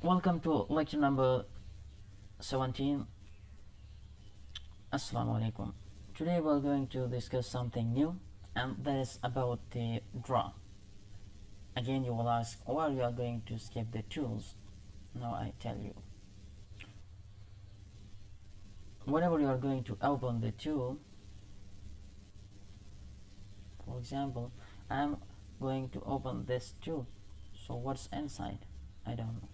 Welcome to lecture number 17. Assalamu alaikum. Today we're going to discuss something new, and that is about the draw. Again, you will ask why you are going to skip the tools. Now I tell you. Whenever you are going to open the tool, for example, I'm going to open this tool. So what's inside? I don't know.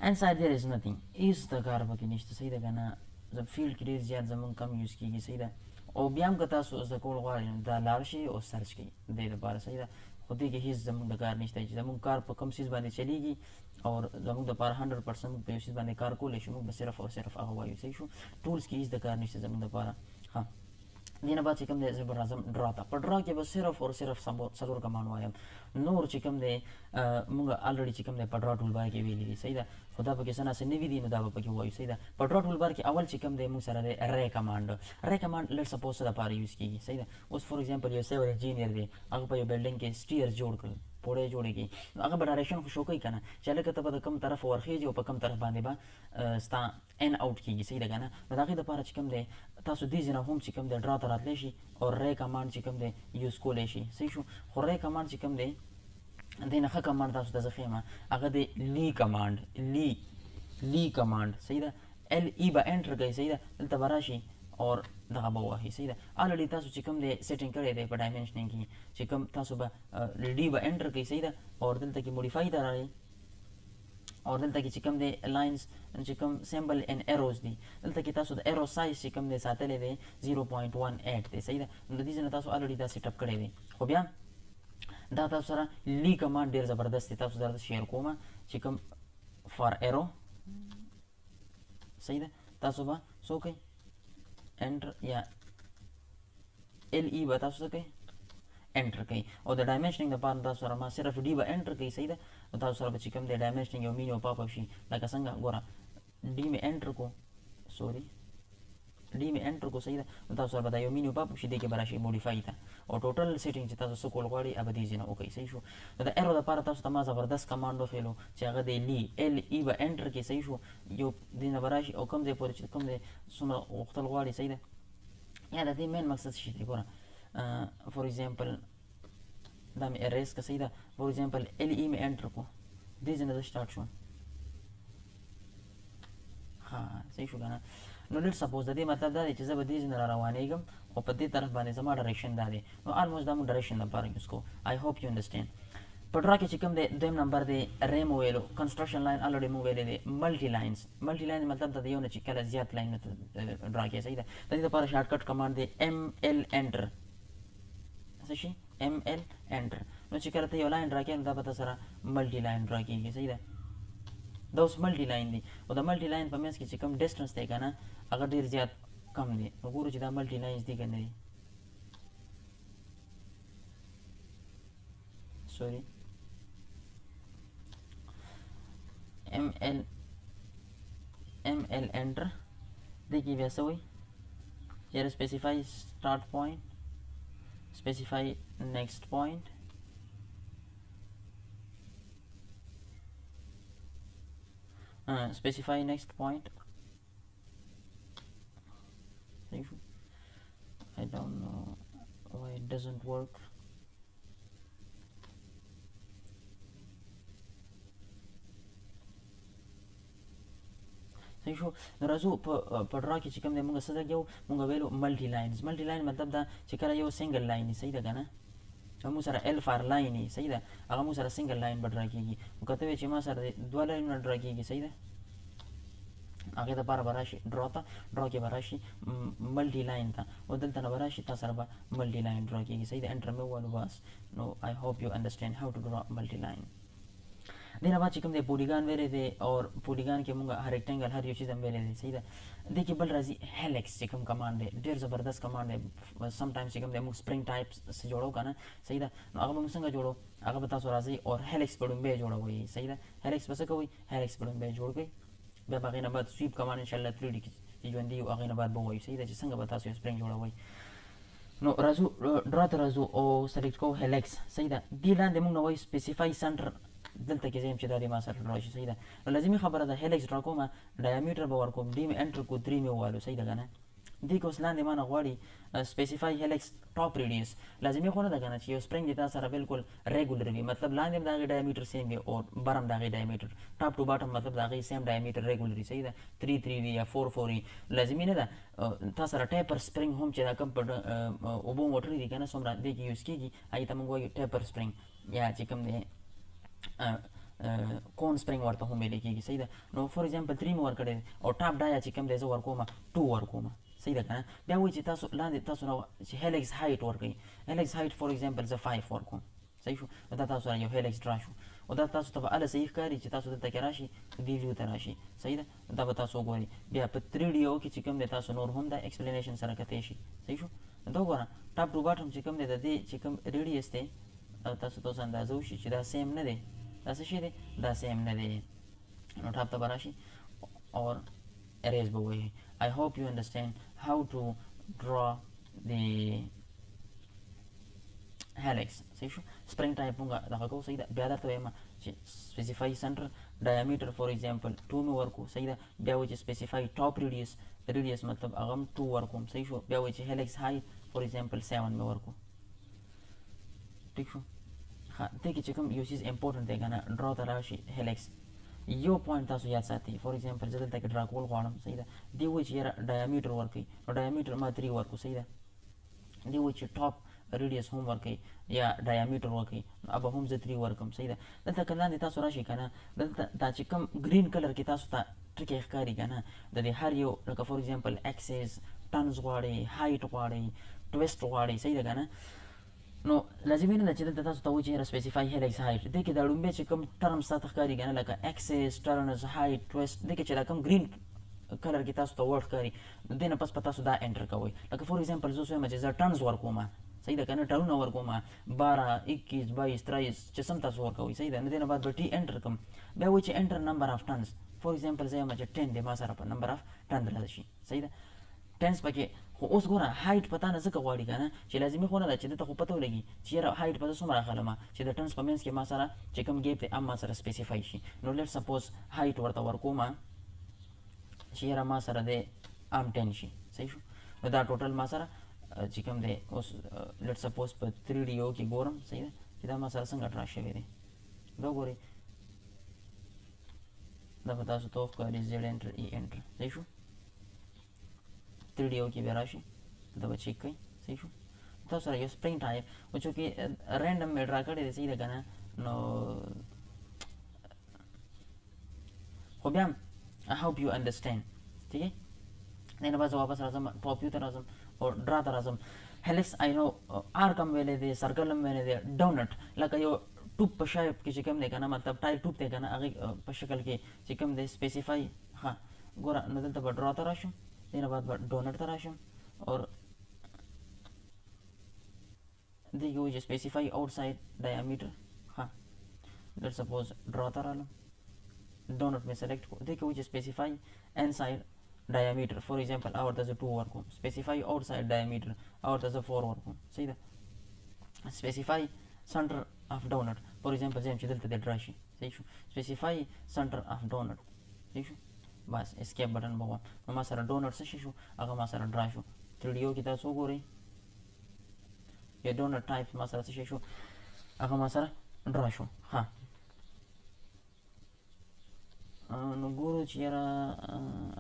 Inside there is nothing. Is the garbage nishta say the gana the field creates yet the moon come use ki say that or biam kata so the cold water the larshi or search ki de the bar say that खुद के हिस्स जमुन the car निश्ता है जमुन कार पर कम चीज़ बांधे चलेगी और जमुन द पार 100% पे चीज़ बांधे कार को ले शुरू बस सिर्फ और सिर्फ आवाज़ यूज़ शू टूल्स की इस द कार निश्ता जमुन द पार हाँ दिन बाद चिकम दे ज़बर आज़म ड्रा था पर ड्रा के बस सिर्फ और सिर्फ सदर का मानवा है नूर चिकम दे मुंगा ऑलरेडी चिकम दे पड्रा टूल बार के वेली सही था खुदा पर किसना से निविदी न दावा पर क्यों हुआ सही था पड्रा टूल बार के अवल चिकम दे मुंग सारा दे रे कमांड लेट्स सपोज द पार यूज़ की सही था उस फॉर एग्जांपल ये सेवर इंजीनियर दे अगर पर बिल्डिंग के स्टीयर जोड़ कर पोड़े जोड़ेगी अगर डायरेक्शन को शो कई करना चले कतब द कम तरफ और खींच ऊपर कम तरफ बांधे बा स्टा एन आउट की सही लगा ना दाखिल द पार चिकम दे तासु दीजिए ना होम चिकम दे ड्रा तरह लेशी और रे कमांड चिकम दे यूज़ को लेशी सही शू और रे कमांड चिकम दे देना खा कमांड तासु द ज़ख़ीमा अगर दे ली कमांड सही दा एल ई बा एंटर गई सही दा दल तबाराशी और दगा बवा ही सही दा ऑलरेडी तासु चिकम दे सेटिंग करे दे पर डायमेंशनिंग की चिकम तासु बा डी बा एंटर गई सही दा और दल तक मॉडिफाई दा रही और दल तक चिकम दे लाइंस चिकम सिंबल एंड एरोज दी दल तक तासु द एरो साइज चिकम दे साथ ले दे 0.18 दे सही दा नदी जन तासु ऑलरेडी दा सेटअप करे दे हो गया दा तासु सरा ली कमांड ढेर जबरदस्त तासु दा शेयर कोमा चिकम फॉर एरो सही दा तासु बा सो कई एंटर या एल ई बता सके एंटर कई और द डायमेंशनिंग द पार दा सरा मा सिर्फ डी बा एंटर कई सही दा दा सरा चिकम दे डायमेंशनिंग यो मीनो पापा शी लगा संगा गोरा डी में एंटर को सॉरी डी में एंटर को सही था दा सरा बतायो मीनो पापा शी दे के बराशी मॉडिफाई था और टोटल सेटिंग से ता सो कोल गाड़ी अब दीजिए ना ओके सही शो द एरो द पार ता सो तमा जबरदस्त कमांडो फेलो चागा दे ली एल ई बा एंटर के सही शो यो दिन बराशी और कम दे पर कम दे सुना वक्त गाड़ी सही दा या द मेन मकसद शी थी गोरा फॉर एग्जांपल दाम एरेस का सही था फॉर एग्जांपल एल ई में एंटर को दीजिए ना स्टार्ट शो हाँ सही शो गाना नो लेट्स सपोज द मतलब दा चीज़ बदी जन रवानेगम और पत्ती तरफ बाने समा डायरेक्शन दा दे नो ऑलमोस्ट दाम डायरेक्शन दा पार इसको आई होप यू अंडरस्टैंड पटरा के चिकम दे देम नंबर दे रे मोवेलो कंस्ट्रक्शन लाइन ऑलरेडी मूवेले दे मल्टी लाइंस मतलब दा योने चिकला ज्यादा लाइन ड्रा किया सही था तदी पार शॉर्टकट कमांड दे एम एल एंटर सही एम एल एंटर नो चिकला ते यो लाइन ड्रा किया दा पता सरा मल्टी लाइन ड्रा की सही था दोस मल्टी लाइन दी और द मल्टी लाइन पर मैं इसकी चिकम डिस्टेंस देगा ना अगर देर ज्यादा कम दी तो गुरु जिदा मल्टी लाइंस दी करने सॉरी एम एल एंटर देखिए वैसे हुई यार specify start point specify next point specify next point I don't know why it doesn't work सही शो राजू पढ़रा की चिकम दे मुंगा सदा गयो मुंगा वेलो मल्टी लाइन मतलब दा चिकरा यो सिंगल लाइन सही दा ना हम सारा एल फार लाइन ही सही दा अगर मु सारा सिंगल लाइन बढ़ रहा की कहते हुए चिमा सारा दो लाइन में ड्रा की सही दा आगे तो पार बराशी ड्रॉ के बराशी मल्टी लाइन था और दल तना बराशी था सरबा मल्टी लाइन ड्रॉ की सही दा एंटर में one was no I hope you understand how to draw multi line दिन बाद चिकम दे पॉलीगॉन वेरे दे और पॉलीगॉन के मुंगा रेक्टेंगल हर यो चीज़ वेरे दे सही दा देखिए बल राजी हेलेक्स चिकम कमांड है ढेर जबरदस्त कमांड है समटाइम्स चिकम दे मुंग स्प्रिंग टाइप्स से जोड़ो का ना सही दा अगर मुंग संग जोड़ो अगर बता सो राजी और हेलेक्स पड़ूं बे जोड़ो वही सही दा हेलेक्स बस कोई हेलेक्स पड़ूं बे जोड़ गई बे बाकी ना बाद स्वीप कमांड इंशाल्लाह 3D की जो अंदी आगे ना बाद बोई सही दा संग बता सो स्प्रिंग जोड़ो वही नो राजू ड्रॉ राजू ओ सेलेक्ट को हेलेक्स सही दा दी लान दे मुंग ना वही specify centre دلته کې زم چې دا د ما سره راشي صحیح ده نو لازمي خبره ده هیلکس ډرا کوم ډایمیټر به ورکوم ډی می انټر کو 3 می والو صحیح ده کنه دې کوس لاندې ما نه غواړي سپیسیفای هیلکس ټاپ ریډیوس لازمي خو نه ده کنه چې یو سپرینګ د تاسو سره بالکل ریګولر وي مطلب لاندې دا ډایمیټر سیم وي او برم دا ډایمیټر ټاپ ټو باټم مطلب دا سیم ډایمیټر ریګولر وي صحیح ده 3 3 وي یا 4 4 وي لازمي نه ده تاسو سره ټیپر سپرینګ هم چې دا کوم په اوبو موټر دي کنه څومره دې کې یوز کیږي هغه ته موږ وایو ټیپر سپرینګ یا چې کوم دی کون سپرینګ ورته هم ویل کېږي صحیح ده نو فور ایگزامپل 3 مو ورکړی او ټاپ ډایا چې کوم دی زه ورکوم 2 ورکوم صحیح ده کنه بیا وایي چې تاسو لاندې تاسو نو چې هیلکس هایټ ورکړي هیلکس هایټ فور ایگزامپل زه 5 ورکوم صحیح شو دا تاسو سره یو هیلکس ډرا شو او دا تاسو ته به اله صحیح ښکاري چې تاسو دلته کې راشي دې ویو ته راشي صحیح ده دا به تاسو وګورئ بیا په 3 ډي او کې چې کوم دی تاسو نور هم دا ایکسپلینیشن سره کتی شي صحیح شو دا وګوره ټاپ ټو باټم چې کوم دی د دې چې کوم ریډیوس دی تاسو ته اندازه وشي چې دا سیم نه دی دا څه شی دی دا سیم نه دی نو ټاپ ته به راشي اور اریز به ووایي I hope you understand how to draw the helix صحیح شو سپرینګ ټایپ مونږ دغه کوو صحیح ده بیا درته وایم چې سپیسیفای سنټر ډایمیټر فور ایگزامپل 2 مې ورکو صحیح ده بیا وایي چې سپیسیفای ټاپ ریډیوس مطلب هغه هم 2 ورکوم صحیح شو بیا وایي چې هیلکس هایټ فور ایگزامپل 7 مې ورکو ٹھیک شو ها دې کې چې کوم یو چیز امپورټنټ دی کنه ډرا ته راشي هیلکس یو پوینټ تاسو یاد ساتئ فور ایگزامپل زه دلته کې ډرا کول غواړم صحیح ده دی وایي چې یاره ډایمیټر ورکوي نو ډایمیټر ما 3 ورکو صحیح ده دی وایي چې ټاپ ریډیوس هم ورکوي یا ډایمیټر ورکوي نو اب هم زه 3 ورکم صحیح ده دلته که لاندې تاسو راشي که نه دلته دا چې کوم ګرین کلر کې تاسو ته ټکي ښکاري که نه د دې هر یو لکه فور ایگزامپل اکسس ټنز غواړئ هایټ غواړئ ټویسټ غواړئ صحیح ده که نه نو لازمي نه ده چې دلته تاسو ته وایي چې یاره سپیسیفای هیلکس هایټ دې کې دا لومبی چې کوم ټرمز تاته ښکاري که نه لکه اکسس ټرنز هایټ ټویسټ دې کې چې دا کوم ګرین کلر کې تاسو ته ورډ ښکاري نو دې نه پس په تاسو دا انټر کوئ لکه فور ایگزامپل زه وایم چې زه ټنز ورکوم صحیح ده که نه ټرونه ورکوم 12 21 22 23 چې سم تاسو ورکوئ صحیح ده نو دې نه بعد به ټي انټر کوم بیا وایي چې انټر نمبر آف ټنز فور ایگزامپل زه وایم چې 10 دی ما سره په نمبر آف ټن راشي صحیح ده ټنس پکې خو اوس ګوره هایټ پتا نه ځکه غواړي که نه چې لازمي خو نه ده چې دته خو پته ولګي چې یاره هایټ به زه څومره اخلم چې د ټنس په منځ کې ما سره چې کوم ګیپ دی هم ما سره سپیسیفای شي نو لیټ سپوز هایټ ورته ورکوم چې یاره ما سره دی ام 10 شي صحیح شو نو دا ټوټل ما سره چې کوم دی اوس لیټ سپوز په 3 ډي او کې ګورم صحیح ده چې دا ما سره څنګه ډرا شوی دی دا ګورئ دا به تاسو ته وښکاري زیډ انټر ای انټر صحیح شو 3 ډي او کې بیا راشي دا به چیک کوئ صحیح شو تاسو سره یو سپرینګ ټایپ خو چونکې رینډم مې ډرا کړی دی صحیح ده که نه نو خو بیا هم I hope you understand ٹھیک ہے دې نه بعد زه واپس راځم ټاپ ویو ته راځم او ډرا ته راځم هیلکس آی نو آرک هم ویلی دی سرکل هم ویلی دی ډونټ لکه یو ټوپ په شایپ کې چې کوم دی که نه مطلب ټایل ټوپ دی که نه هغې په شکل کې چې کوم دی سپیسیفای ها ګوره نو دلته به ډرا ته راشم دې نه بعد به ډونټ ته راشم اور دې کې وایي چې سپیسیفای آؤٹ سایډ ډایامیټر ها لیټ سپوز ډرا ته رالم ډونټ مې سلیکټ کړو دې کې وایي چې سپیسیفای ان سایډ diameter for example اور ته زه 2 ورکوم specify outside diameter اور ته زه 4 ورکوم صحیح ده specify center of donut for example زه چې دلته د ډرا شي صحیح شو specify center of donut صحیح شو بس اسکیپ بټن به ووهم نو ما سره ډونټ څه شي شو هغه ما سره ډرا شو 3 ډي او کې تاسو وګورئ یا ډونټ ټایپ ما سره څه شي شو هغه ما سره ډرا شو ها نو ګورو چې یاره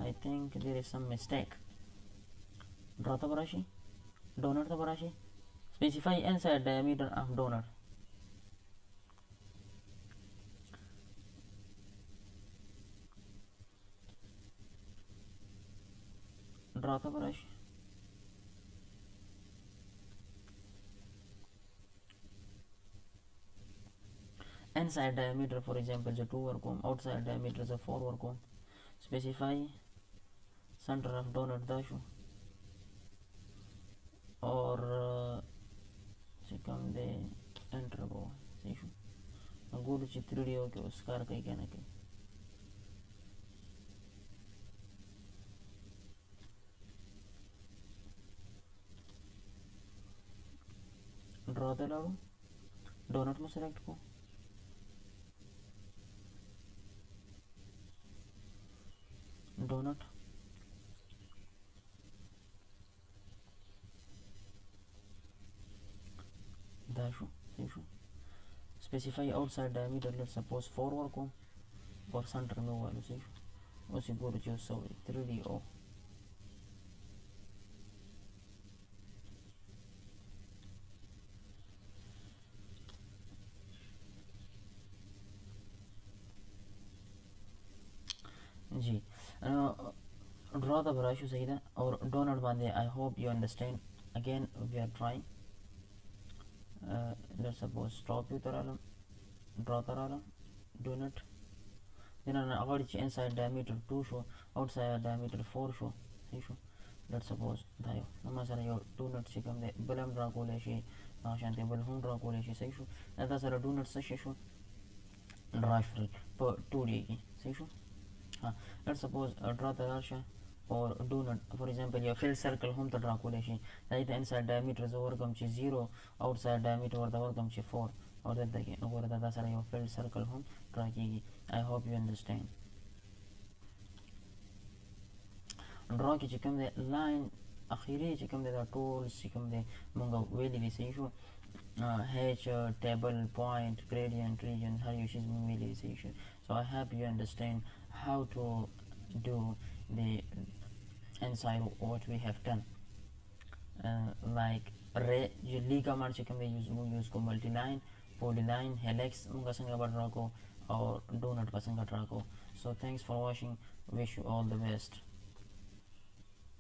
آی تھنک دیر از سم مسټیک ډرا ته به راشي ډونټ ته به راشي سپیسیفای انسایډ ډایامیټر اف ډونټ ډرا ته به راشي inside diameter for example the 2 ورکوم outside diameter the 4 ورکوم specify center of donut دا شو اور چې کوم دی انټر به صحیح شو ګورو چې 3 ډي او کې اوس کار کوي که نه کوي ډرا ته لاړو ډونټ مو سلیکټ کړو donut dash specify outside diameter, let's suppose 4 work or center में वाले से उसी को जो सो 3D जी draw the brush सही और donut बांधे. I hope you understand. Again we are trying. Let's suppose stop you taralam draw taralam donut. Then अगाडि चाहिँ inside diameter 2 show, outside diameter 4 show. Let's suppose दायो नमस्कार यो donut चाहिँ कम दे बलम draw कोले शी शांति बल हम draw कोले शी सही शो. ऐसा सारा donut सही शो draw फिर पर 2D की सही शो. हाँ let's suppose draw the rasha or donut. For example your fill circle home to draw कोले she. That the inside diameter is over come ची 0, outside diameter over come ची 4. और that देखिए over that सारा यो fill circle home draw की. I hope you understand. draw की चिकम दे line आखिरी चिकम दे दा tools चिकम दे मंगा वेली भी सही show. H table point gradient region how you should visualization. So I hope you understand how to do the inside what we have done. Like ray जो ली का मार चिकम दे use को multi-line polyline helix मुंगा संगा बढ़ को और donut का संगा ट्रा को. So thanks for watching. Wish you all the best.